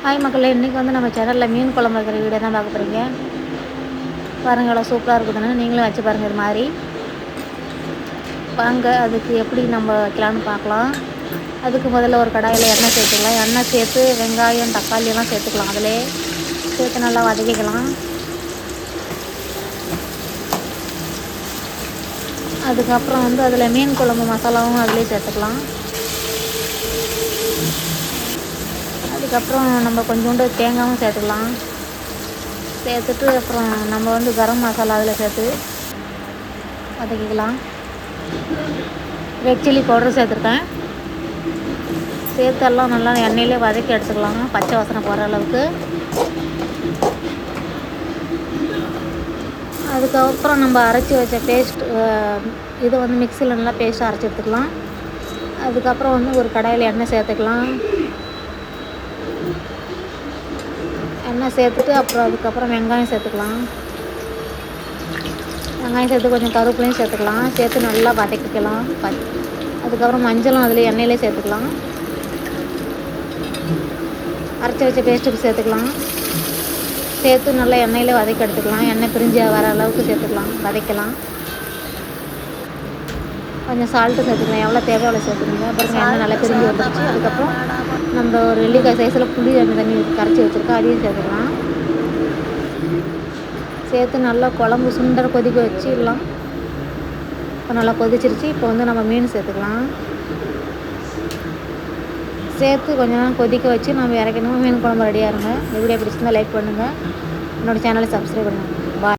Hi மக்களே, இன்றைக்கி வந்து நம்ம சேனலில் மீன் குழம்பு வைக்கிற வீடியோ தான் பார்க்க போகிறீங்க. பாருங்கள், எவ்வளோ சூப்பராக இருக்குதுன்னு நீங்களும் வச்சு பாருங்கள். இது மாதிரி வாங்க, அதுக்கு எப்படி நம்ம வைக்கலான்னு பார்க்கலாம். அதுக்கு முதல்ல ஒரு கடாயில் எண்ணெய் சேர்த்துக்கலாம். எண்ணெய் சேர்த்து வெங்காயம் தக்காளி எல்லாம் சேர்த்துக்கலாம். அதிலே சேர்த்து நல்லா வதக்கிக்கலாம். அதுக்கப்புறம் வந்து அதில் மீன் குழம்பு மசாலாவும் அதிலே சேர்த்துக்கலாம். அதுக்கப்புறம் நம்ம கொஞ்சோண்டு தேங்காயும் சேர்த்துக்கலாம். சேர்த்துட்டு அப்புறம் நம்ம வந்து கரம் மசாலா அதில் சேர்த்து வதக்கிக்கலாம். ரெட் சில்லி பவுடர் சேர்த்துருக்கேன். சேர்த்து எல்லாம் நல்லா எண்ணெயிலே வதக்கி எடுத்துக்கலாம், பச்சை வாசனை போகிற அளவுக்கு. அதுக்கப்புறம் நம்ம அரைச்சி வச்ச பேஸ்ட் இதை வந்து மிக்சியில் நல்லா பேஸ்ட்டாக அரைச்சி எடுத்துக்கலாம். அதுக்கப்புறம் வந்து ஒரு கடாயில் எண்ணெய் சேர்த்துக்கலாம். எண்ணெய் சேர்த்துட்டு அப்புறம் அதுக்கப்புறம் வெங்காயம் சேர்த்துக்கலாம். வெங்காயம் சேர்த்து கொஞ்சம் கருவேப்பிலையும் சேர்த்துக்கலாம். சேர்த்து நல்லா வதக்கிக்கலாம். அதுக்கப்புறம் மஞ்சளும் அதில் எண்ணெயிலே சேர்த்துக்கலாம். அரைச்சி வச்ச பேஸ்ட்டுக்கு சேர்த்துக்கலாம். சேர்த்து நல்லா எண்ணெயிலே வதக்கி எடுத்துக்கலாம். எண்ணெய் பிரிஞ்சு வர அளவுக்கு சேர்த்துக்கலாம், வதக்கலாம். கொஞ்சம் சால்ட்டு சேர்த்துக்கலாம், எவ்வளோ தேவையோ அவ்வளோ சேர்த்துக்கோங்க. அப்புறம் எண்ணெய் நல்லா பிரிஞ்சு வந்துடுச்சு. அதுக்கப்புறம் நம்ம ஒரு வெள்ளிக்காய் சைஸில் புளி அந்த தண்ணி கரைச்சி வச்சுருக்கோம், அதையும் சேர்த்துக்கலாம். சேர்த்து நல்லா குழம்பு சுண்டரை கொதிக்க வச்சிடலாம். இப்போ நல்லா கொதிச்சிருச்சு. இப்போ வந்து நம்ம மீன் சேர்த்துக்கலாம். சேர்த்து கொஞ்ச நேரம் கொதிக்க வச்சு நம்ம இறக்கணும். மீன் குழம்பு ரெடியாக இருங்க. இந்த வீடியோ பிடிச்சிருந்தால் லைக் பண்ணுங்கள். என்னோடய சேனலை சப்ஸ்கிரைப் பண்ணுங்கள்.